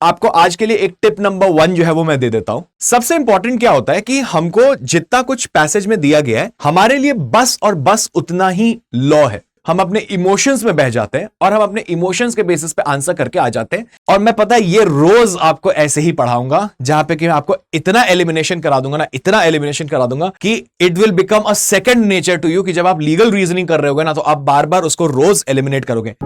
आपको आज के लिए एक टिप नंबर 1 जो है वो मैं दे देता हूं। सबसे इंपॉर्टेंट क्या होता है कि हमको जितना कुछ पैसेज में दिया गया है, हमारे लिए बस और बस उतना ही लॉ है। हम अपने इमोशंस में बह जाते हैं और हम अपने इमोशंस के बेसिस पे आंसर करके आ जाते हैं। और मैं पता है ये रोज आपको ऐसे ही पढ़ाऊंगा, जहां पे कि मैं आपको इतना एलिमिनेशन करा दूंगा ना, इतना एलिमिनेशन करा दूंगा कि it will become a second nature to you, कि जब आप लीगल रीजनिंग कर रहे होगे ना, तो आप बार बार उसको रोज एलिमिनेट करोगे।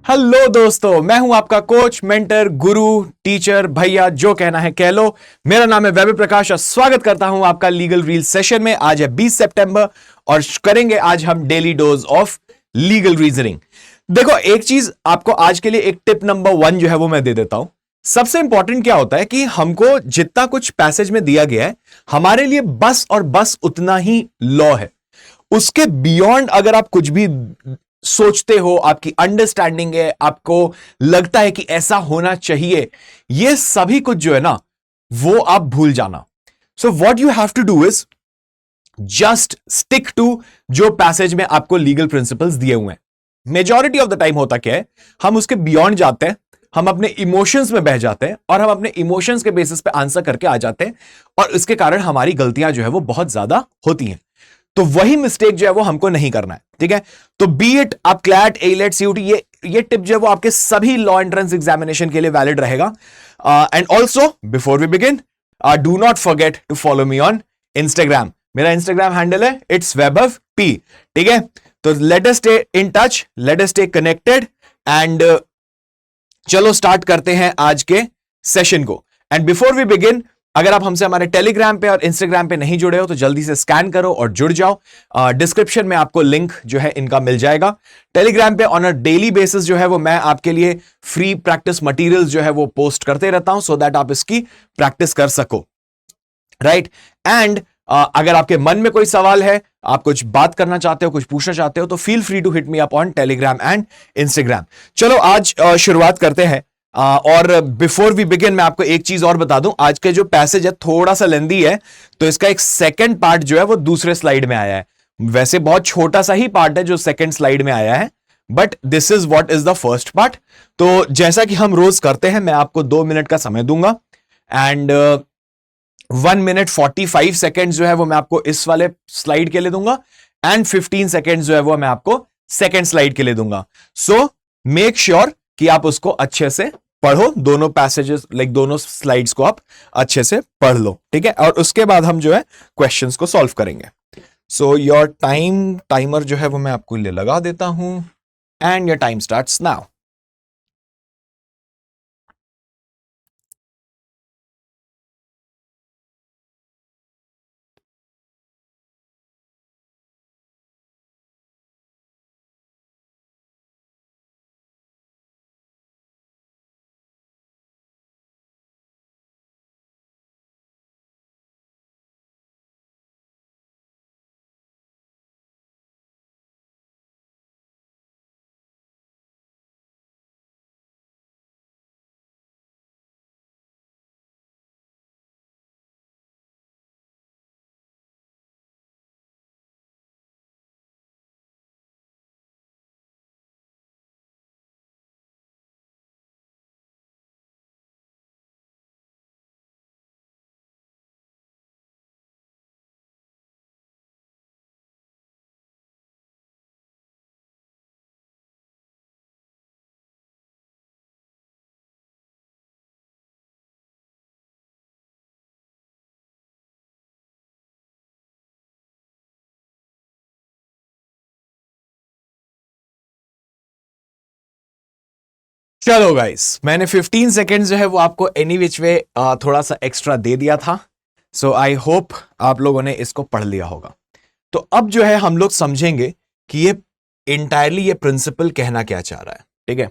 हेलो दोस्तों, मैं हूं आपका कोच, मेंटर, गुरु, टीचर, भैया, जो कहना है कह लो। मेरा नाम है वैभव प्रकाश और स्वागत करता हूं आपका लीगल रील सेशन में। आज है 20 सितंबर और करेंगे आज हम daily dose of legal reasoning. देखो, एक चीज आपको आज के लिए एक टिप नंबर 1 जो है वो मैं दे देता हूं। सबसे इंपॉर्टेंट क्या होता है कि हमको जितना कुछ पैसेज में दिया गया है, हमारे लिए बस और बस उतना ही लॉ है। उसके बियॉन्ड अगर आप कुछ भी सोचते हो, आपकी अंडरस्टैंडिंग है, आपको लगता है कि ऐसा होना चाहिए, ये सभी कुछ जो है ना, वो आप भूल जाना। So what you have to do is just stick to जो पैसेज में आपको लीगल प्रिंसिपल्स दिए हुए हैं। मेजॉरिटी ऑफ द टाइम होता क्या है, हम उसके बियॉन्ड जाते हैं, हम अपने इमोशंस में बह जाते हैं और हम अपने इमोशंस के बेसिस पे आंसर करके आ जाते हैं, और इसके कारण हमारी गलतियां जो है वो बहुत ज्यादा होती हैं। तो वही मिस्टेक जो है वो हमको नहीं करना है, ठीक है। तो बी इट आप क्लैट, एलेट, सीयूटी, ये टिप जो है वो आपके सभी लॉ एंट्रेंस एग्जामिनेशन के लिए वैलिड रहेगा। And also before we begin, do not forget to follow me on Instagram. मेरा इंस्टाग्राम हैंडल है इट्स वैभव पी, ठीक है। तो let us stay in touch, let us stay connected, and चलो start करते हैं आज के सेशन को। एंड बिफोर वी बिगिन, अगर आप हमसे हमारे टेलीग्राम पे और इंस्टाग्राम पे नहीं जुड़े हो तो जल्दी से स्कैन करो और जुड़ जाओ। डिस्क्रिप्शन में आपको लिंक जो है इनका मिल जाएगा। टेलीग्राम पे ऑन अ डेली बेसिस जो है वो मैं आपके लिए फ्री प्रैक्टिस मटेरियल्स जो है वो पोस्ट करते रहता हूं, सो दैट आप इसकी प्रैक्टिस कर सको, राइट। एंड अगर आपके मन में कोई सवाल है, आप कुछ बात करना चाहते हो, कुछ पूछना चाहते हो, तो feel free to hit me up on Telegram and Instagram. चलो आज शुरुआत करते हैं। और बिफोर वी बिगिन मैं आपको एक चीज और बता दूं, आज के जो पैसेज है थोड़ा सा लेंदी है, तो इसका एक सेकंड पार्ट जो है वो दूसरे स्लाइड में आया है। वैसे बहुत छोटा सा ही पार्ट है जो सेकंड स्लाइड में आया है, but this is what is the first part. तो जैसा कि हम रोज करते हैं, मैं आपको 2 मिनट का समय दूंगा, एंड 1 मिनट 45 सेकेंड जो है वो मैं आपको इस वाले स्लाइड के लिए दूंगा, एंड 15 सेकेंड जो है वो मैं आपको सेकेंड स्लाइड के लिए दूंगा। सो मेक श्योर कि आप उसको अच्छे से पढ़ो, दोनों पैसेजेस लाइक दोनों स्लाइड्स को आप अच्छे से पढ़ लो, ठीक है। और उसके बाद हम जो है क्वेश्चंस को सॉल्व करेंगे। सो योर टाइमर जो है वो मैं आपको लिए लगा देता हूं, and your time starts now. चलो गाइस, मैंने 15 सेकेंड जो है वो आपको एनी विच वे थोड़ा सा एक्स्ट्रा दे दिया था। सो आई होप आप लोगों ने इसको पढ़ लिया होगा। तो अब जो है हम लोग समझेंगे कि ये इंटायरली ये प्रिंसिपल कहना क्या चाह रहा है, ठीक है।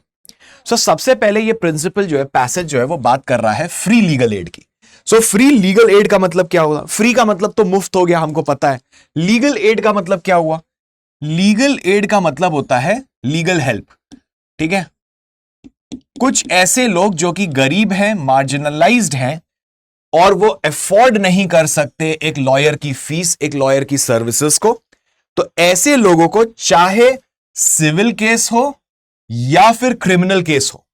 सो सबसे पहले ये प्रिंसिपल जो है, पैसेज जो है वो बात कर रहा है फ्री लीगल एड की। सो फ्री लीगल एड का मतलब क्या होगा? फ्री का मतलब तो मुफ्त हो गया, हमको पता है। लीगल एड का मतलब क्या हुआ? लीगल एड का मतलब होता है लीगल हेल्प, ठीक है। कुछ ऐसे लोग जो कि गरीब हैं, मार्जिनलाइज्ड हैं, और वो अफोर्ड नहीं कर सकते एक लॉयर की फीस, एक लॉयर की सर्विसेज को, तो ऐसे लोगों को चाहे सिविल केस हो या फिर क्रिमिनल केस हो,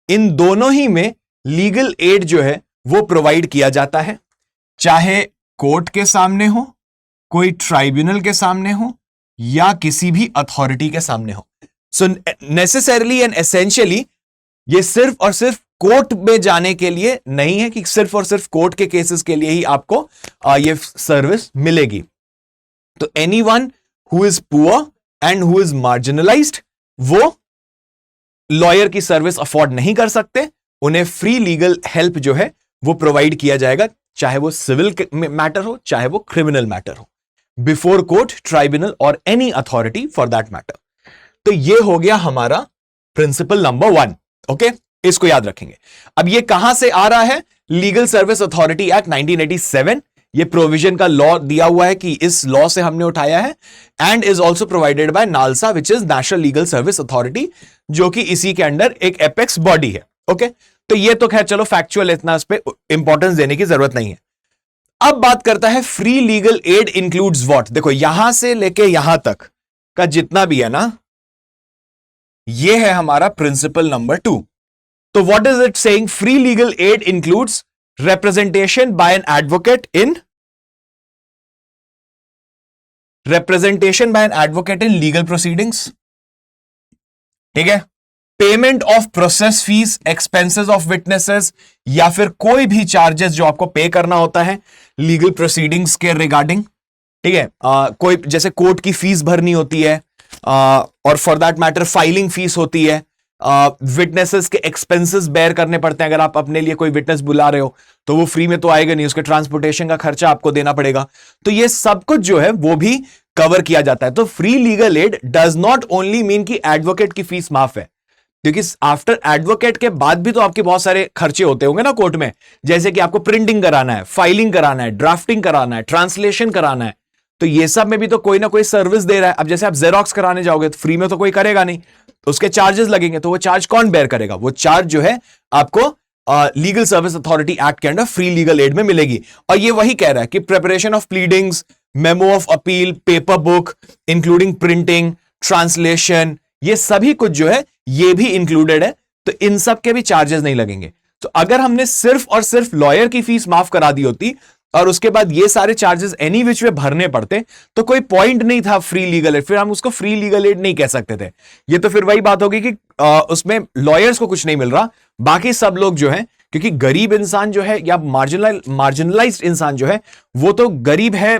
इन दोनों ही में लीगल एड जो है वो प्रोवाइड किया जाता है, चाहे कोर्ट के सामने हो, कोई ट्राइब्यूनल के सामने हो या किसी भी अथॉरिटी के सामने हो। सो नेसेसरली एंड एसेंशियली ये सिर्फ और सिर्फ कोर्ट में जाने के लिए नहीं है कि सिर्फ और सिर्फ कोर्ट के केसेस के लिए ही आपको ये सर्विस मिलेगी। तो anyone who is poor and who is marginalised, वो लॉयर की सर्विस अफोर्ड नहीं कर सकते, उन्हें फ्री लीगल हेल्प जो है वो प्रोवाइड किया जाएगा, चाहे वो सिविल मैटर हो चाहे वो क्रिमिनल मैटर हो, बिफोर कोर्ट, ट्राइब्यूनल और any authority for that matter. तो ये हो गया हमारा प्रिंसिपल नंबर 1। ओके, इसको याद रखेंगे। अब ये कहां से आ रहा है? लीगल सर्विस अथॉरिटी एक्ट 1987, ये प्रोविजन का लॉ दिया हुआ है कि इस लॉ से हमने उठाया है, and is also provided by NALSA which is national legal service authority, जो कि इसी के अंडर एक एपेक्स बॉडी है। ओके, तो ये तो खैर चलो फैक्चुअल, इतना इस पे इंपॉर्टेंस देने की जरूरत नहीं है। अब बात करता है free legal aid includes what. देखो यहां से लेके यहां तक का जितना भी है ना, ये है हमारा प्रिंसिपल नंबर 2। तो what is it saying? Free legal aid includes representation by an advocate in legal proceedings, ठीक है, payment of process fees, expenses of witnesses, या फिर कोई भी चार्जेस जो आपको पे करना होता है लीगल प्रोसीडिंग्स के रिगार्डिंग, ठीक है, कोई जैसे कोर्ट की फीस भरनी होती है, और for that matter filing fees होती है, विटनेसेस के एक्सपेंसेस बेयर करने पड़ते हैं। अगर आप अपने लिए कोई विटनेस बुला रहे हो तो वो फ्री में तो आएगा नहीं, उसके ट्रांसपोर्टेशन का खर्चा आपको देना पड़ेगा। तो ये सब कुछ जो है वो भी कवर किया जाता है। तो free legal add does not only mean कि एडवोकेट की फीस माफ है, क्योंकि आफ्टर एडवोकेट के बाद भी तो आपके बहुत सारे खर्चे होते होंगे ना कोर्ट में, जैसे कि आपको प्रिंटिंग कराना है, फाइलिंग कराना है, ड्राफ्टिंग कराना है, ट्रांसलेशन कराना है, तो ये सब में भी तो कोई ना कोई सर्विस दे रहा है। अब जैसे आप जेरोक्स कराने जाओगे तो फ्री में तो कोई करेगा नहीं, तो उसके चार्जेस लगेंगे, तो वो चार्ज कौन बेयर करेगा? वो चार्ज जो है आपको लीगल सर्विस अथॉरिटी एक्ट के अंडर फ्री लीगल एड में मिलेगी। और ये वही कह रहा है कि preparation of pleadings, memo of appeal, paper book including printing, translation, ये सभी कुछ जो है ये भी इंक्लूडेड है, तो इन सब के भी चार्जेस नहीं लगेंगे। तो अगर हमने सिर्फ और सिर्फ लॉयर की फीस माफ करा दी होती और उसके बाद ये सारे चार्जेस एनी विच वे भरने पड़ते, तो कोई पॉइंट नहीं था फ्री लीगल एड, फिर हम उसको फ्री लीगल एड नहीं कह सकते थे। ये तो फिर वही बात होगी कि उसमें लॉयर्स को कुछ नहीं मिल रहा, बाकी सब लोग जो है, क्योंकि गरीब इंसान जो है या मार्जिनलाइज्ड इंसान जो है वो तो गरीब है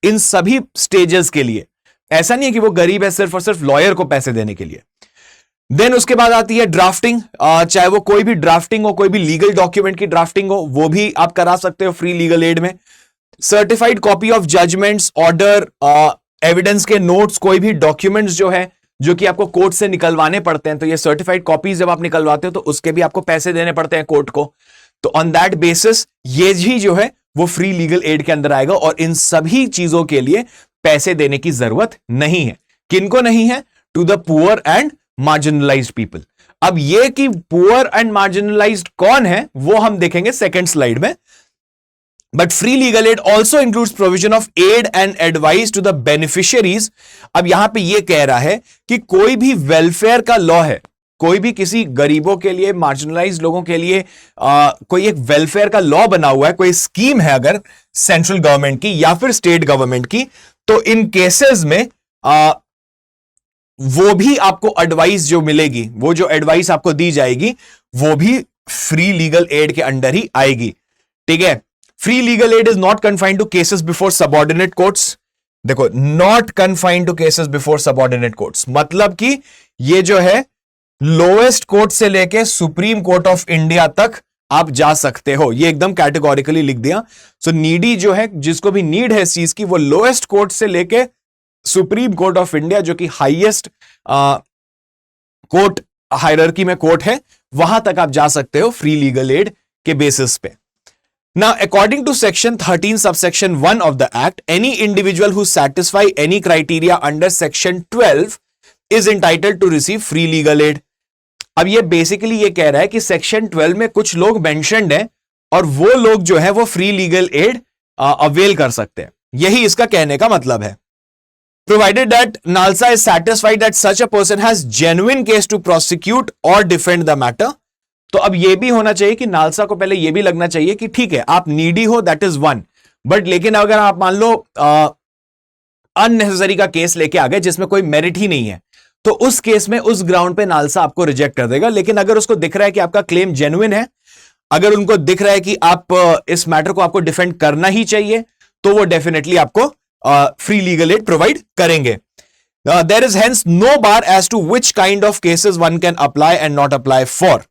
इन सभी स्टेजेस के लिए। ऐसा नहीं है कि वो गरीब है सिर्फ और सिर्फ लॉयर को पैसे देने के लिए। देन उसके बाद आती है ड्राफ्टिंग, चाहे वो कोई भी ड्राफ्टिंग हो, कोई भी लीगल डॉक्यूमेंट की ड्राफ्टिंग हो, वो भी आप करा सकते हो फ्री लीगल एड में। Certified copy of judgments, order, evidence के नोट्स, कोई भी डॉक्यूमेंट्स जो है जो कि आपको कोर्ट से निकलवाने पड़ते हैं, तो ये सर्टिफाइड कॉपीज जब आप निकलवाते हो तो उसके भी आपको पैसे देने पड़ते हैं कोर्ट को। तो ऑन दैट बेसिस ये भी जो है वो फ्री लीगल एड के अंदर आएगा, और इन सभी चीजों के लिए पैसे देने की जरूरत नहीं है। किनको नहीं है? To the poor and marginalized people. अब ये कि पुअर एंड मार्जिनलाइज्ड कौन है वो हम देखेंगे सेकेंड स्लाइड में। But free legal aid also includes provision of aid and advice to the beneficiaries. अब यहां पे ये कह रहा है कि कोई भी वेलफेयर का लॉ है, कोई भी किसी गरीबों के लिए, मार्जिनलाइज्ड लोगों के लिए कोई एक वेलफेयर का लॉ बना हुआ है, कोई स्कीम है अगर सेंट्रल गवर्नमेंट की या फिर स्टेट गवर्नमेंट की, तो इन केसेस में वो भी आपको एडवाइस जो मिलेगी, वो जो एडवाइस आपको दी जाएगी वो भी फ्री लीगल एड के अंडर ही आएगी। ठीक है, free legal aid is not confined to cases before subordinate courts. देखो, not confined to cases before subordinate courts मतलब कि ये जो है लोएस्ट कोर्ट से लेके सुप्रीम कोर्ट ऑफ इंडिया तक आप जा सकते हो, ये एकदम कैटेगोरिकली लिख दिया। सो नीडी जो है, जिसको भी नीड है इस चीज की, वो लोएस्ट कोर्ट से लेके सुप्रीम कोर्ट ऑफ इंडिया जो कि हाईएस्ट कोर्ट हायरार्की में कोर्ट है, वहां तक आप जा सकते हो फ्री लीगल एड के बेसिस पे। Now, according to section 13 subsection 1 of the act, any individual who satisfy any criteria under section 12 is entitled to receive free legal aid. अब ये बेसिकली ये कह रहा है कि सेक्शन 12 में कुछ लोग मेंशन्ड हैं और वो लोग जो है वो फ्री लीगल एड अवेल कर सकते हैं। यही इसका कहने का मतलब है। Provided that NALSA is satisfied that such a person has genuine case to prosecute or defend the matter। तो अब यह भी होना चाहिए कि नालसा को पहले यह भी लगना चाहिए कि ठीक है आप नीडी हो, दैट इज वन, बट लेकिन अगर आप मान लो अननेसेसरी का केस लेके आ गए जिसमें कोई मेरिट ही नहीं है, तो उस केस में उस ग्राउंड पे नालसा आपको रिजेक्ट कर देगा। लेकिन अगर उसको दिख रहा है कि आपका क्लेम जेन्युइन है, अगर उनको दिख रहा है कि आप इस मैटर को आपको डिफेंड करना ही चाहिए, तो वो डेफिनेटली आपको फ्री लीगल एड प्रोवाइड करेंगे। There is hence no bar as to which kind of cases one can apply and not apply for.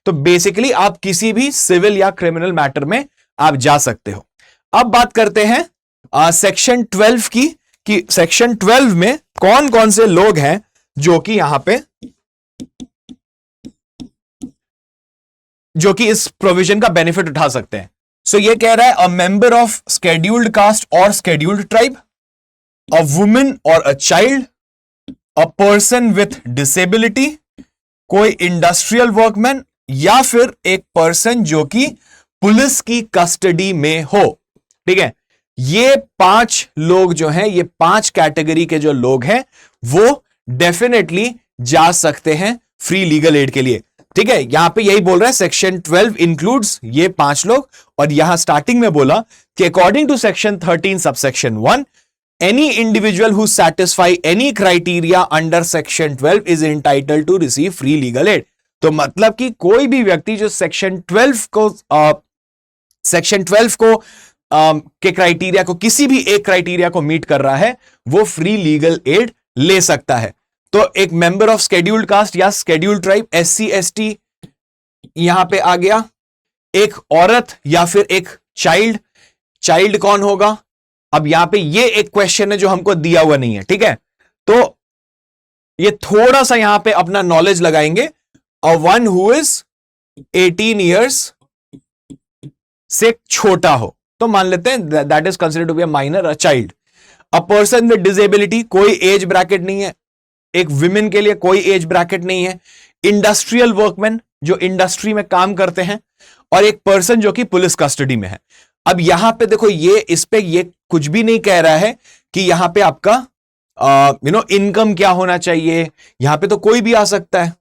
तो बेसिकली आप किसी भी सिविल या क्रिमिनल मैटर में आप जा सकते हो। अब बात करते हैं सेक्शन 12 की, कि सेक्शन 12 में कौन कौन से लोग हैं जो कि यहां पे जो कि इस प्रोविजन का बेनिफिट उठा सकते हैं। सो ये कह रहा है a member of scheduled cast और स्केड्यूल्ड ट्राइब, अ वुमेन और a child, a person with disability, कोई इंडस्ट्रियल वर्कमैन, या फिर एक पर्सन जो कि पुलिस की कस्टडी में हो। ठीक है, ये 5 लोग जो हैं, ये 5 कैटेगरी के जो लोग हैं वो डेफिनेटली जा सकते हैं फ्री लीगल एड के लिए। ठीक है, यहां पे यही बोल रहा है सेक्शन 12 इंक्लूड्स ये 5 लोग, और यहां स्टार्टिंग में बोला कि according to section 13 subsection 1 any individual who satisfy any criteria under section 12 is entitled to receive free legal aid. तो मतलब कि कोई भी व्यक्ति जो सेक्शन 12 को के क्राइटेरिया को, किसी भी एक क्राइटेरिया को मीट कर रहा है, वो फ्री लीगल एड ले सकता है। तो एक मेंबर ऑफ स्केड्यूल्ड कास्ट या स्केड्यूल्ड ट्राइब, SC ST यहां पे आ गया, एक औरत या फिर एक चाइल्ड। चाइल्ड कौन होगा? अब यहां पे ये एक क्वेश्चन है जो हमको दिया हुआ नहीं है। ठीक है, तो ये थोड़ा सा यहां पे अपना नॉलेज लगाएंगे। A one who is 18 years से छोटा हो, तो मान लेते हैं that is considered to be a minor, a child. A person with disability, कोई एज ब्रैकेट नहीं है। एक विमेन के लिए कोई एज ब्रैकेट नहीं है। इंडस्ट्रियल वर्कमैन, जो इंडस्ट्री में काम करते हैं, और एक पर्सन जो कि पुलिस कस्टडी में है। अब यहां पे देखो, ये इस पे ये कुछ भी नहीं कह रहा है कि यहां पे आपका इनकम क्या होना चाहिए। यहां पे तो कोई भी आ सकता है।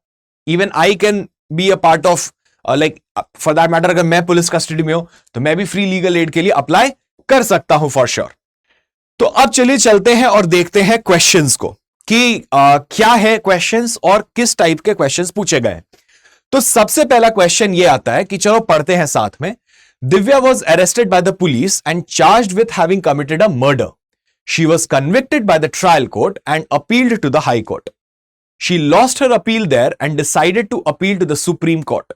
Even I can be a part of like for that matter, अगर मैं पुलिस कस्टडी में हूं तो मैं भी फ्री लीगल एड के लिए अप्लाई कर सकता हूं फॉर श्योर। तो अब चलिए चलते हैं और देखते हैं क्वेश्चंस को कि क्या है क्वेश्चंस और किस टाइप के क्वेश्चंस पूछे गए। तो सबसे पहला क्वेश्चन ये आता है कि चलो पढ़ते हैं साथ में। Divya was arrested by the police and charged with having committed a murder. She was convicted by the trial court and appealed to the high court. She lost her appeal there and decided to appeal to the Supreme Court.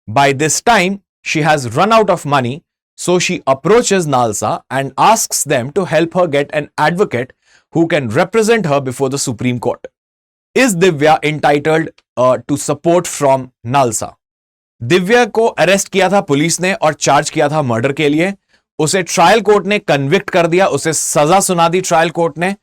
By this time, she has run out of money, so she approaches NALSA and asks them to help her get an advocate who can represent her before the Supreme Court. Is Divya entitled to support from NALSA? Divya को arrest किया था police ने और charge किया था murder के लिए। उसे ट्रायल कोर्ट ने कन्विक्ट कर दिया, उसे सजा सुना दी ट्रायल कोर्ट ने।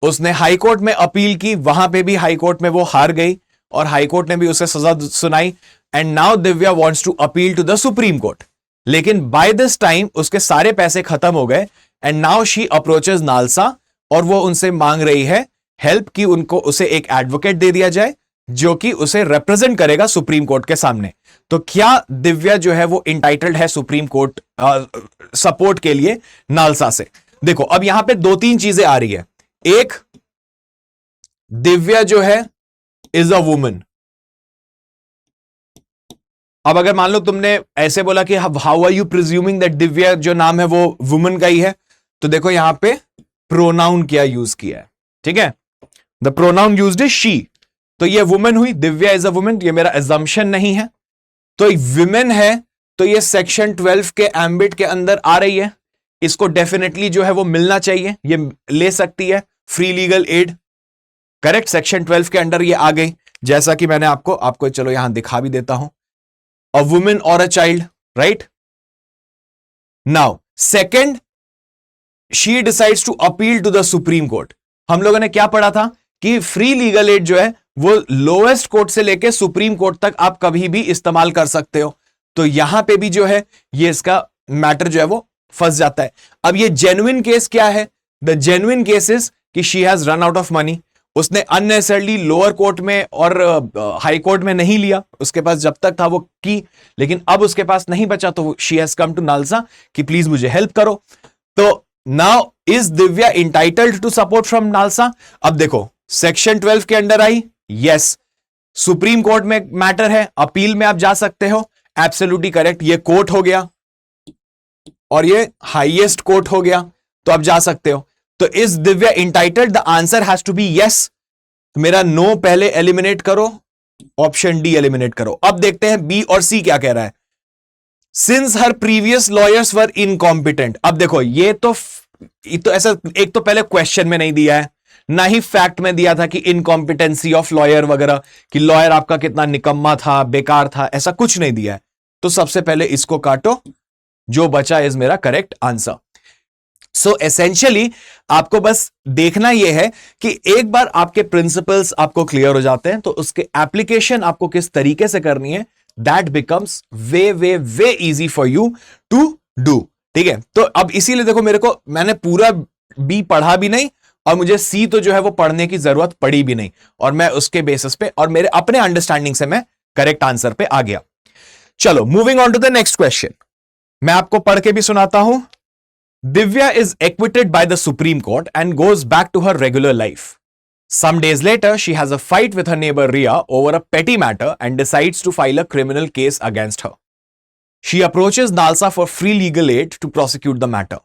उसने हाई कोर्ट में अपील की, वहां पे भी हाई कोर्ट में वो हार गई और हाई कोर्ट ने भी उसे सजा सुनाई। And now Divya wants to appeal to the supreme court. लेकिन बाय दिस टाइम उसके सारे पैसे खत्म हो गए and now she approaches NALSA और वो उनसे मांग रही है हेल्प कि उनको उसे एक एडवोकेट दे दिया जाए जो कि उसे रिप्रेजेंट करेगा सुप्रीम कोर्ट के सामने। तो क्या दिव्या जो है वो इंटाइटल्ड है सुप्रीम कोर्ट सपोर्ट के लिए नालसा से? देखो अब यहां पे 2-3 चीजें आ रही है। एक, दिव्या जो है इज अ वुमन। अब अगर मान लो तुमने ऐसे बोला कि how are you presuming that Divya जो नाम है वो वुमन का ही है, तो देखो यहां पे प्रोनाउन क्या यूज किया है। ठीक है, the pronoun used is she, तो ये वुमन हुई, दिव्या इज अ वुमन। ये मेरा एजम्पशन नहीं है, तो विमेन है तो ये सेक्शन 12 के एम्बिट के अंदर आ रही है। इसको डेफिनेटली जो है वो मिलना चाहिए, ये ले सकती है free legal add. Correct, section 12 के अंडर ये आ गई, जैसा कि मैंने आपको चलो यहां दिखा भी देता हूं। अ वुमेन और a child, right. Now second, she decides to appeal to the supreme court. हम लोगों ने क्या पढ़ा था कि फ्री लीगल एड जो है वो लोएस्ट कोर्ट से लेके सुप्रीम कोर्ट तक आप कभी भी इस्तेमाल कर सकते हो। तो यहां पे भी जो है ये इसका मैटर जो है वो फंस जाता है। अब ये जेन्युइन केस क्या है? द जेन्युइन केस इज कि she has run out of money, उसने अननेसेसरली लोअर कोर्ट में और हाई कोर्ट में नहीं लिया, उसके पास जब तक था वो की, लेकिन अब उसके पास नहीं बचा तो she has come to NALSA कि प्लीज मुझे हेल्प करो। तो now is Divya entitled to support from NALSA? अब देखो सेक्शन 12 के under I, yes. Supreme court में मैटर है, अपील में आप जा सकते हो, एब्सोल्युटली करेक्ट। ये कोर्ट हो गया और ये हाईएस्ट कोर्ट हो गया, तो आप जा सकते हो। तो is Divya entitled? The answer has to be yes. मेरा नो पहले एलिमिनेट करो, ऑप्शन डी एलिमिनेट करो। अब देखते हैं बी और सी क्या कह रहा है। सिंस हर प्रीवियस लॉयर्स वर इनकॉम्पिटेंट। अब देखो ये तो ऐसा एक तो पहले क्वेश्चन में नहीं दिया है, ना ही फैक्ट में दिया था कि इनकॉम्पिटेंसी ऑफ लॉयर वगैरह, कि लॉयर आपका कितना निकम्मा था, बेकार था, ऐसा कुछ नहीं दिया है। तो सबसे पहले इसको काटो, जो बचा इज मेरा करेक्ट आंसर। सो एसेंशियली आपको बस देखना यह है कि एक बार आपके प्रिंसिपल्स आपको क्लियर हो जाते हैं तो उसके एप्लीकेशन आपको किस तरीके से करनी है, that becomes way way way easy for you to do. ठीक है, तो अब इसीलिए देखो मेरे को, मैंने पूरा बी पढ़ा भी नहीं और मुझे सी तो जो है वो पढ़ने की जरूरत पड़ी भी नहीं, और मैं उसके बेसिस पे और मेरे अपने अंडरस्टैंडिंग से मैं करेक्ट आंसर पे आ गया। चलो moving on to the next question, मैं आपको पढ़ के भी सुनाता हूं। Divya is acquitted by the Supreme Court and goes back to her regular life. Some days later, she has a fight with her neighbor Ria over a petty matter and decides to file a criminal case against her. She approaches Nalsa for free legal aid to prosecute the matter.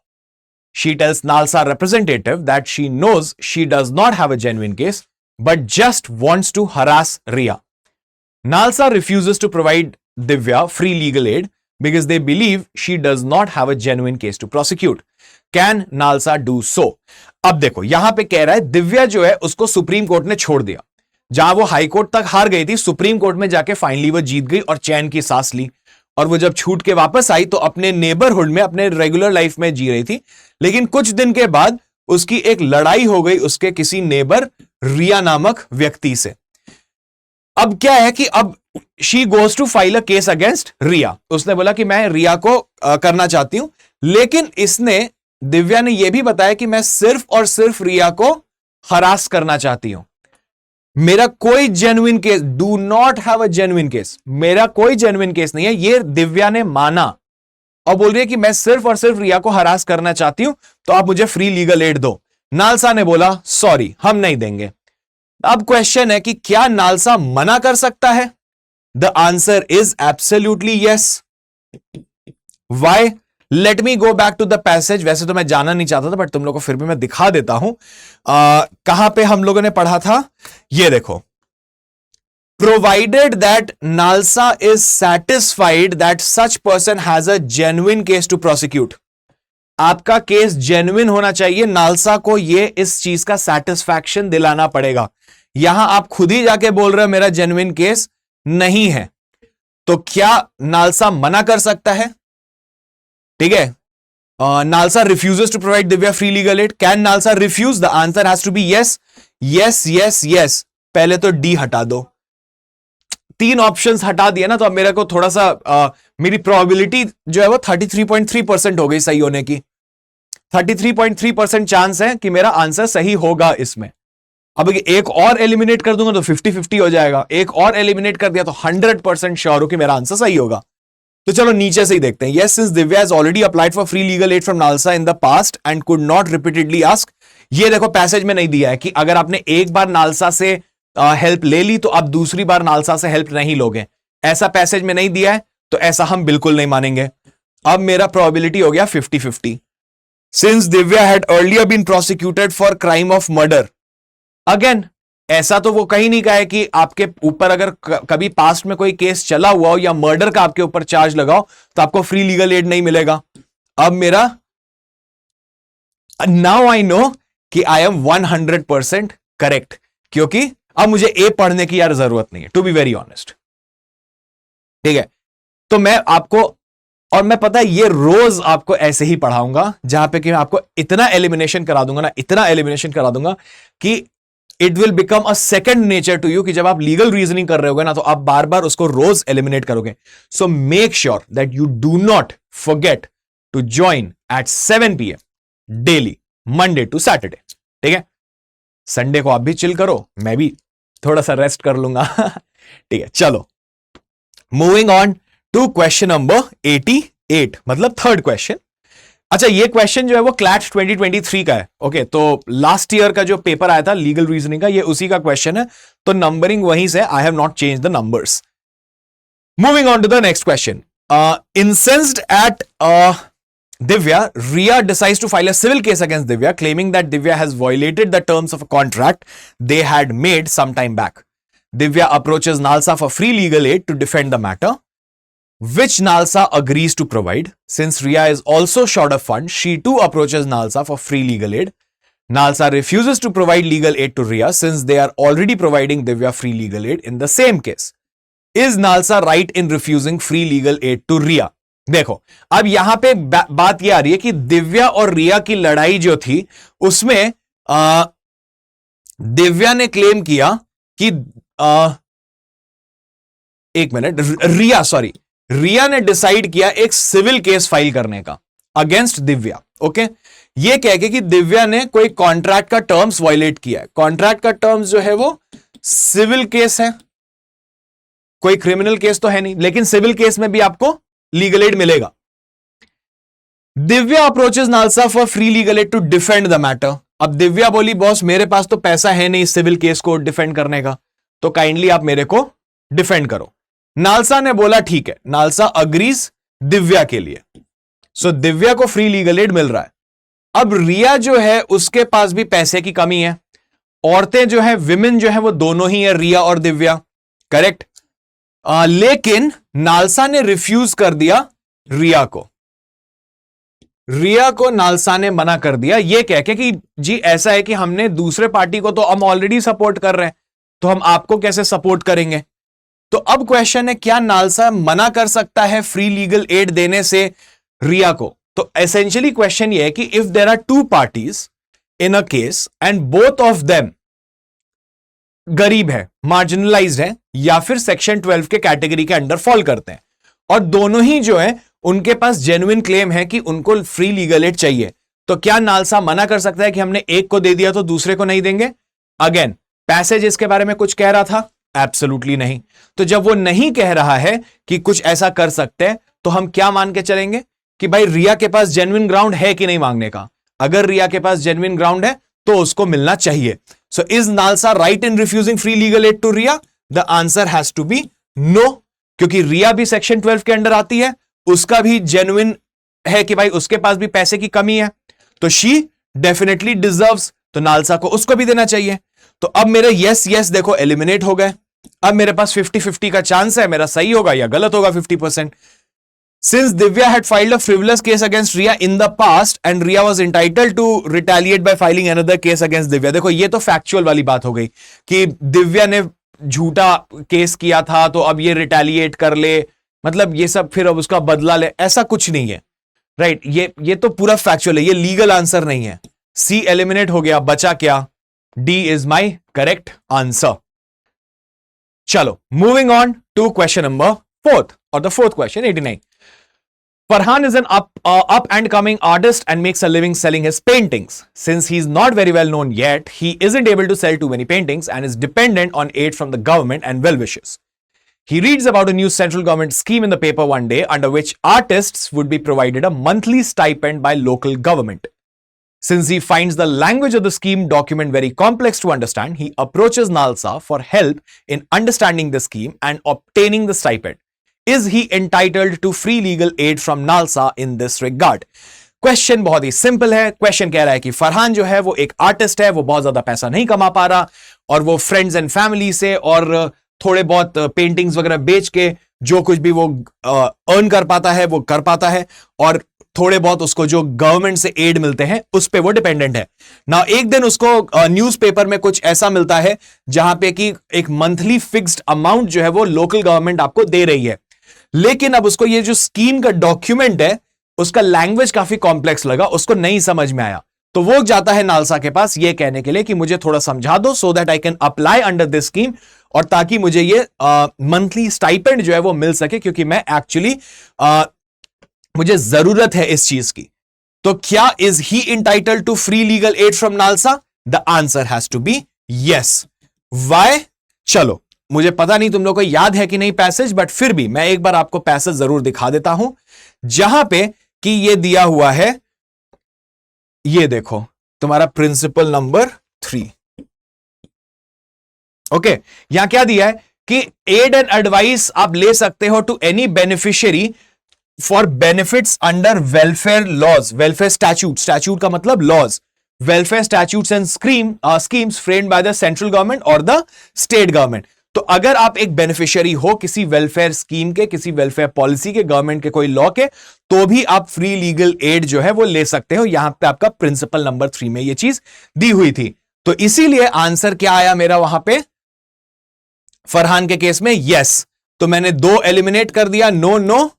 She tells Nalsa representative that she knows she does not have a genuine case, but just wants to harass Ria. Nalsa refuses to provide Divya free legal aid because they believe she does not have a genuine case to prosecute. Can Nalsa do so? अब देखो यहां पे कह रहा है दिव्या जो है उसको सुप्रीम कोर्ट ने छोड़ दिया, जहां वो हाई कोर्ट तक हार गई थी, सुप्रीम कोर्ट में जाके फाइनली वो जीत गई और चैन की सांस ली। और वो जब छूट के वापस आई तो अपने नेबरहुड में, अपने रेगुलर लाइफ में जी रही थी, लेकिन कुछ दिन के बाद उसकी एक लड़ाई हो गई उसके किसी नेबर रिया नामक व्यक्ति से। अब क्या है कि अब she goes to file a case against Riya. उसने बोला कि मैं रिया को करना चाहती हूं, लेकिन इसने, दिव्या ने यह भी बताया कि मैं सिर्फ और सिर्फ रिया को हरास करना चाहती हूं, मेरा कोई genuine case, do not have a genuine case, मेरा कोई जेन्युइन केस नहीं है, ये दिव्या ने माना और बोल रही है कि मैं सिर्फ और सिर्फ रिया को हरास करना चाहती हूं, तो आप मुझे फ्री लीगल एड दो। नालसा ने बोला सॉरी हम नहीं देंगे। अब क्वेश्चन है कि क्या नालसा मना कर सकता है? The answer is absolutely yes. Why? Let me go back to the passage. वैसे तो मैं जाना नहीं चाहता था, बट तुम लोगों को फिर भी मैं दिखा देता हूं। कहां पे हम लोगों ने पढ़ा था, ये देखो, provided that NALSA is satisfied that such person has a genuine case to prosecute. आपका केस जेन्युइन होना चाहिए, नालसा को ये इस चीज का सेटिस्फैक्शन दिलाना पड़ेगा। यहां आप खुद ही जाके बोल रहे हो मेरा जेन्युइन केस नहीं है, तो क्या नालसा मना कर सकता है? ठीक है, NALSA refuses to provide Divya free legal aid. Can NALSA refuse? The answer has to be yes. Yes yes yes. पहले तो डी हटा दो, 3 ऑप्शंस हटा दिया ना, तो अब मेरे को थोड़ा सा मेरी प्रोबेबिलिटी जो है वो 33.3% हो गई सही होने की। 33.3% चांस है कि मेरा आंसर सही होगा इसमें। अब एक और एलिमिनेट कर दूंगा तो 50-50 हो जाएगा, एक और एलिमिनेट कर दिया तो 100% श्योर हो कि मेरा आंसर सही होगा। तो चलो नीचे से ही देखते हैं। Yes, since Divya has already applied for free legal aid from NALSA in the past and could not repeatedly ask. ये देखो पैसेज में नहीं दिया है कि अगर आपने एक बार नालसा से हेल्प ले ली तो आप दूसरी बार नालसा से हेल्प नहीं लोगे, ऐसा पैसेज में नहीं दिया है, तो ऐसा हम बिल्कुल नहीं मानेंगे। अब मेरा प्रोबेबिलिटी हो गया 50-50। Since Divya had earlier been prosecuted for crime of murder, again ऐसा तो वो कहीं नहीं कहा है कि आपके ऊपर अगर कभी पास्ट में कोई केस चला हुआ हो या मर्डर का आपके ऊपर चार्ज लगाओ तो आपको फ्री लीगल एड नहीं मिलेगा। अब मेरा, नाउ आई नो कि आई एम 100% करेक्ट, क्योंकि अब मुझे ए पढ़ने की यार जरूरत नहीं है, टू बी वेरी ऑनेस्ट। ठीक है, तो मैं आपको, और मैं पता है ये रोज आपको ऐसे ही पढ़ाऊंगा, जहां पे कि मैं आपको इतना एलिमिनेशन करा दूंगा ना, इतना एलिमिनेशन करा दूंगा कि it will become a second nature to you कि जब आप लीगल रीजनिंग कर रहे होगे ना तो आप बार बार उसको रोज एलिमिनेट करोगे. So make sure that you do not forget to join at 7 PM daily, Monday to Saturday. ठीक है, संडे को आप भी चिल करो, मैं भी थोड़ा सा रेस्ट कर लूंगा. ठीक है, चलो moving on to question number 88, मतलब थर्ड क्वेश्चन. अच्छा, ये क्वेश्चन जो है वो क्लैट 2023 का है. ओके, तो लास्ट ईयर का जो पेपर आया था लीगल रीजनिंग का, ये उसी का क्वेश्चन है, तो नंबरिंग वहीं से, I have not change the numbers. Moving on to the next question. Incensed at Divya, Riya decides to file a civil case against Divya, claiming that Divya has violated the terms of a contract they had made some time back. Divya approaches Nalsa for free legal aid to defend the matter, which Nalsa agrees to provide. Since Riya is also short of funds, she too approaches Nalsa for free legal aid. Nalsa refuses to provide legal aid to Riya since they are already providing Divya free legal aid in the same case. Is Nalsa right in refusing free legal aid to Riya? देखो, अब यहां पे बात यह आ रही है कि दिव्या और रिया की लड़ाई जो थी उसमें दिव्या ने क्लेम किया कि एक मिनट, रिया ने डिसाइड किया एक सिविल केस फाइल करने का अगेंस्ट दिव्या. ओके, ये कह के कि दिव्या ने कोई कॉन्ट्रैक्ट का टर्म्स वायलेट किया है. कॉन्ट्रैक्ट का टर्म्स जो है वो सिविल केस है, कोई क्रिमिनल केस तो है नहीं, लेकिन सिविल केस में भी आपको लीगल एड मिलेगा. Divya approaches NALSA for free legal aid to defend the matter. अब दिव्या बोली, बॉस मेरे पास तो पैसा है नहीं सिविल केस को डिफेंड करने का, तो काइंडली आप मेरे को डिफेंड करो. नालसा ने बोला ठीक है, नालसा अग्रीज दिव्या के लिए. सो दिव्या को फ्री लीगल एड मिल रहा है. अब रिया जो है उसके पास भी पैसे की कमी है. औरतें जो है, विमेन जो है वो दोनों ही है, रिया और दिव्या, करेक्ट. लेकिन नालसा ने रिफ्यूज कर दिया रिया को. रिया को नालसा ने मना कर दिया ये कह के कि जी ऐसा है कि हमने दूसरे पार्टी को तो हम ऑलरेडी सपोर्ट कर रहे हैं, तो हम आपको कैसे सपोर्ट करेंगे. तो अब क्वेश्चन है, क्या नालसा मना कर सकता है फ्री लीगल एड देने से रिया को? तो एसेंशियली क्वेश्चन ये है कि if there are two parties in a case and both of them गरीब है, मार्जिनलाइज्ड है, या फिर सेक्शन 12 के कैटेगरी के अंडर फॉल करते हैं, और दोनों ही जो है उनके पास जेन्युइन क्लेम है कि उनको फ्री लीगल एड चाहिए, तो क्या नालसा मना कर सकता है कि हमने एक को दे दिया तो दूसरे को नहीं देंगे? अगेन, पैसेज इसके बारे में कुछ कह रहा था? एब्सोल्युटली नहीं. तो जब वो नहीं कह रहा है कि कुछ ऐसा कर सकते हैं, तो हम क्या मान के चलेंगे कि भाई रिया के पास जेन्युइन ग्राउंड है कि नहीं मांगने का? अगर रिया के पास जेन्युइन ग्राउंड है तो उसको मिलना चाहिए. So is Nalsa right in refusing free legal aid to Riya? The answer has to be no, क्योंकि रिया भी सेक्शन 12 के अंडर आती है, उसका भी जेन्युइन है कि भाई उसके पास भी पैसे की कमी है, तो she definitely deserves, तो नालसा को उसको भी देना चाहिए. तो अब मेरे यस देखो एलिमिनेट हो गए. अब मेरे पास 50-50 का चांस है, मेरा सही होगा या गलत होगा 50%. Since Divya had filed a frivolous case against Riya in the past and Riya was entitled to retaliate by filing another case against Divya. देखो ये तो फैक्चुअल वाली बात हो गई कि दिव्या ने झूठा केस किया था तो अब ये रिटेलिएट कर ले, मतलब ये सब फिर अब उसका बदला ले, ऐसा कुछ नहीं है, राइट. ये तो पूरा फैक्चुअल है, ये लीगल आंसर नहीं है. सी एलिमिनेट हो गया, बचा क्या? D is my correct answer. चलो moving on to question number 4th और the fourth question 89. Farhan is an up and coming artist and makes a living selling his paintings. Since he is not very well known yet, he isn't able to sell too many paintings and is dependent on aid from the government and well-wishers. He reads about a new central government scheme in the paper one day under which artists would be provided a monthly stipend by local government. Since he finds the language of the scheme document very complex to understand, he approaches Nalsa for help in understanding the scheme and obtaining the stipend. Is he entitled to free legal aid from Nalsa in this regard? Question बहुत ही simple है. Question कह रहा है कि फरहान जो है वो एक आर्टिस्ट है, वो बहुत ज्यादा पैसा नहीं कमा पा रहा और वो फ्रेंड्स एंड फैमिली से और थोड़े बहुत पेंटिंग्स वगैरह बेच के जो कुछ भी वो अर्न कर पाता है वो कर पाता है, और थोड़े बहुत उसको जो गवर्नमेंट से एड मिलते हैं उस पे वो डिपेंडेंट है ना. एक दिन उसको न्यूज़पेपर में कुछ ऐसा मिलता है जहां पे कि एक मंथली फिक्स्ड अमाउंट जो है वो लोकल गवर्नमेंट आपको दे रही है, लेकिन अब उसको ये जो स्कीम का डॉक्यूमेंट है उसका लैंग्वेज काफी कॉम्प्लेक्स लगा, उसको नहीं समझ में आया, तो वो जाता है नालसा के पास ये कहने के लिए कि मुझे थोड़ा समझा दो so that I can apply under this scheme, और ताकि मुझे ये मंथली स्टाइपेंड जो है वो मिल सके, क्योंकि मैं एक्चुअली मुझे जरूरत है इस चीज की। तो क्या is he entitled to free legal aid from NALSA? The answer has to be yes. Why? चलो, मुझे पता नहीं तुम लोग को याद है कि नहीं पैसेज, बट फिर भी मैं एक बार आपको पैसेज जरूर दिखा देता हूं, जहां पे कि ये दिया हुआ है, ये देखो तुम्हारा प्रिंसिपल नंबर 3। ओके, यहां क्या दिया है कि एड एंड एडवाइस आप ले सकते हो to any beneficiary for benefits under welfare laws, welfare statute, statute का मतलब laws, welfare statutes and schemes framed by the central government और द स्टेट गवर्नमेंट। तो अगर आप एक बेनिफिशियरी हो किसी वेलफेयर स्कीम के, किसी वेलफेयर पॉलिसी के, गवर्नमेंट के कोई लॉ के, तो भी आप फ्री लीगल एड जो है वो ले सकते हो। यहां पे आपका प्रिंसिपल नंबर 3 में ये चीज दी हुई थी। तो इसीलिए आंसर क्या आया मेरा वहां पे फरहान के केस में? यस। तो मैंने 2 एलिमिनेट कर दिया, no no,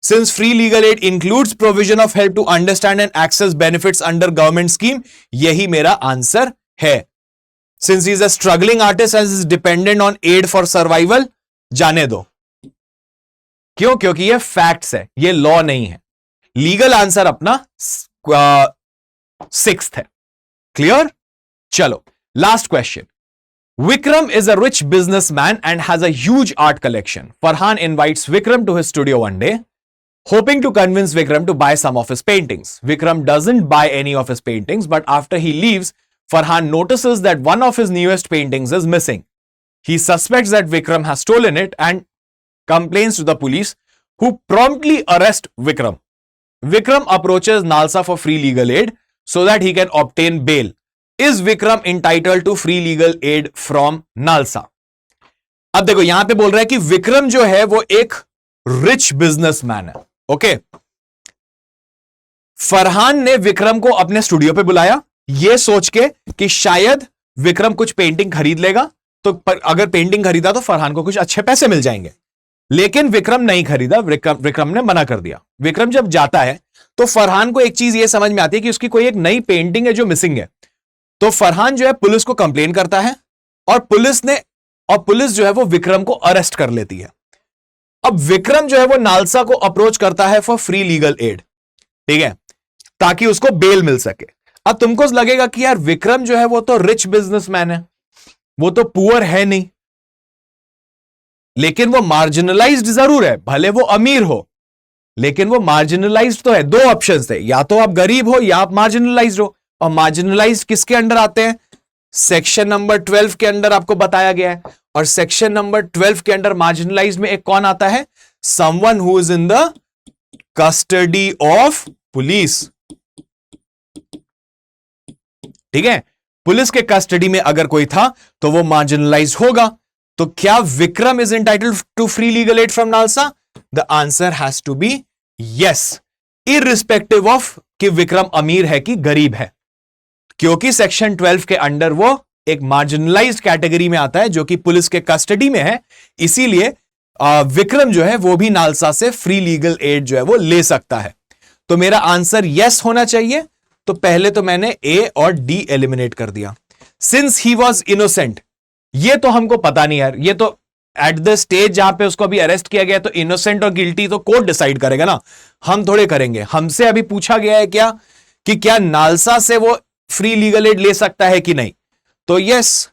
since free legal aid includes provision of help to understand and access benefits under government scheme, यही मेरा आंसर है। Since he is a struggling artist and is dependent on aid for survival, जाने दो। क्यों? क्योंकि ये facts है, ये लॉ नहीं है। लीगल आंसर अपना 6th है। क्लियर? चलो, last question. Vikram is a rich businessman and has a huge art collection. Farhan invites Vikram to his studio one day, hoping to convince Vikram to buy some of his paintings. Vikram doesn't buy any of his paintings, but after he leaves, Farhan notices that one of his newest paintings is missing. He suspects that Vikram has stolen it and complains to the police, who promptly arrest Vikram. Vikram approaches Nalsa for free legal aid so that he can obtain bail. Is Vikram entitled to free legal aid from Nalsa? अब देखो यहां पे बोल रहा है कि विक्रम जो है वो एक रिच बिजनेसमैन है। ओके, फरहान ने विक्रम को अपने स्टूडियो पे बुलाया ये सोच के कि शायद विक्रम कुछ पेंटिंग खरीद लेगा, तो अगर पेंटिंग खरीदा तो फरहान को कुछ अच्छे पैसे मिल जाएंगे। लेकिन विक्रम नहीं खरीदा, विक्रम ने मना कर दिया। विक्रम जब जाता है तो फरहान को एक चीज ये समझ में आती है कि उसकी कोई एक नई पेंटिंग है जो मिसिंग है। तो फरहान जो है पुलिस को कंप्लेन करता है, और पुलिस जो है वो विक्रम को अरेस्ट कर लेती है। अब विक्रम जो है वो नालसा को अप्रोच करता है फॉर फ्री लीगल एड, ठीक है, ताकि उसको बेल मिल सके। अब तुमको लगेगा कि यार विक्रम जो है वो तो रिच बिजनेसमैन है, वो तो पुअर है नहीं, लेकिन वो मार्जिनलाइज्ड जरूर है, भले वो अमीर हो लेकिन वो मार्जिनलाइज्ड तो है। 2 ऑप्शंस थे, या तो आप गरीब हो या आप मार्जिनलाइज्ड हो। और मार्जिनलाइज्ड किसके अंडर आते हैं? सेक्शन नंबर 12 के अंडर आपको बताया गया है। और सेक्शन नंबर 12 के अंडर मार्जिनलाइज्ड में एक कौन आता है? Someone who is in the custody of police. ठीक है, पुलिस के कस्टडी में अगर कोई था तो वो मार्जिनलाइज्ड होगा। तो क्या Vikram is entitled to free legal aid from NALSA? The answer has to be yes, irrespective of कि विक्रम अमीर है कि गरीब है, क्योंकि सेक्शन 12 के अंडर वो एक मार्जिनलाइज्ड कैटेगरी में आता है जो कि पुलिस के कस्टडी में है। इसीलिए विक्रम जो है वो भी नालसा से फ्री लीगल एड जो है वो ले सकता है। तो मेरा आंसर यस होना चाहिए। तो पहले तो मैंने ए और डी एलिमिनेट कर दिया। सिंस ही वॉज इनोसेंट, ये तो हमको पता नहीं यार, ये तो एट द स्टेज जहां पे उसको अभी अरेस्ट किया गया, तो इनोसेंट और गिल्टी तो कोर्ट डिसाइड करेगा ना, हम थोड़े करेंगे। हमसे अभी पूछा गया है क्या कि क्या नालसा से वो फ्री लीगल एड ले सकता है कि नहीं। तो यस,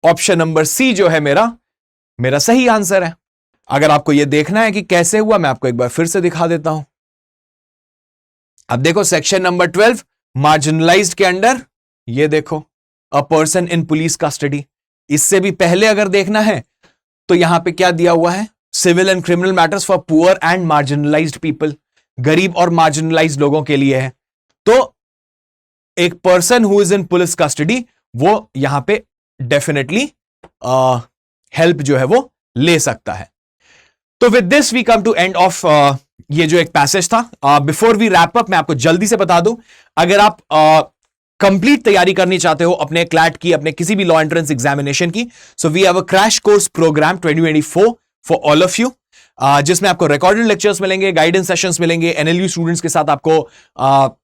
ऑप्शन नंबर सी जो है मेरा सही आंसर है। अगर आपको यह देखना है कि कैसे हुआ, मैं आपको एक बार फिर से दिखा देता हूं। अब देखो सेक्शन नंबर 12 मार्जिनलाइज्ड के अंडर, ये देखो a person in police custody. इससे भी पहले अगर देखना है तो यहां पे क्या दिया हुआ है? Civil and criminal matters for poor and marginalized people, गरीब और मार्जिनलाइज्ड लोगों के लिए है। तो एक person who is in police custody वो यहां पे डेफिनेटली हेल्प जो है वो ले सकता है। तो with this we come to end of ये जो एक पैसेज था। बिफोर वी रैप अप, मैं आपको जल्दी से बता दूं, अगर आप कंप्लीट तैयारी करनी चाहते हो अपने क्लैट की, अपने किसी भी लॉ एंट्रेंस एग्जामिनेशन की, so we have a crash course program 2024 for all of you. जिसमें आपको रिकॉर्डेड लेक्चर्स मिलेंगे, गाइडेंस सेशंस मिलेंगे, एनएलयू स्टूडेंट्स के साथ आपको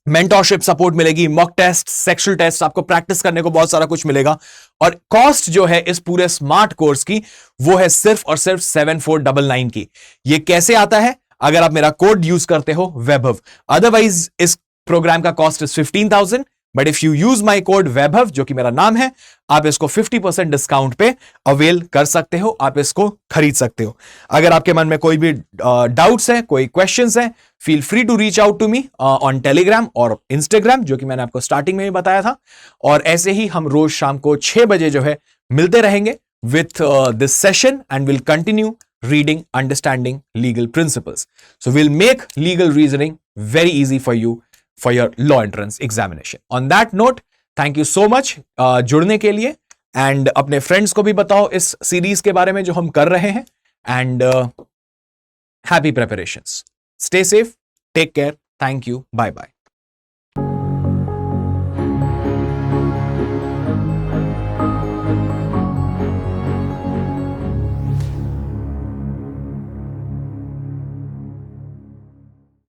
मेंटरशिप सपोर्ट मिलेगी, मॉक टेस्ट, सेक्शुअल टेस्ट, आपको प्रैक्टिस करने को बहुत सारा कुछ मिलेगा। और कॉस्ट जो है इस पूरे स्मार्ट कोर्स की वो है सिर्फ और सिर्फ 7499 की। ये कैसे आता है? अगर आप मेरा कोड यूज करते हो वैभव। अदरवाइज इस प्रोग्राम का cost is 15,000, but if you use my code Vaibhav, जो कि मेरा नाम है, आप इसको 50% डिस्काउंट पे अवेल कर सकते हो, आप इसको खरीद सकते हो। अगर आपके मन में कोई भी डाउट्स है, कोई क्वेश्चंस है, feel free to reach out to me on Telegram और इंस्टाग्राम, जो कि मैंने आपको स्टार्टिंग में ही बताया था। और ऐसे ही हम रोज शाम को 6 बजे जो है मिलते रहेंगे with this session and will continue reading, understanding legal principles. So we'll make legal reasoning very easy for you for your law entrance examination. On that note, thank you so much जुड़ने के लिए, and अपने friends को भी बताओ इस series के बारे में जो हम कर रहे हैं, and happy preparations. Stay safe, take care, thank you, bye bye.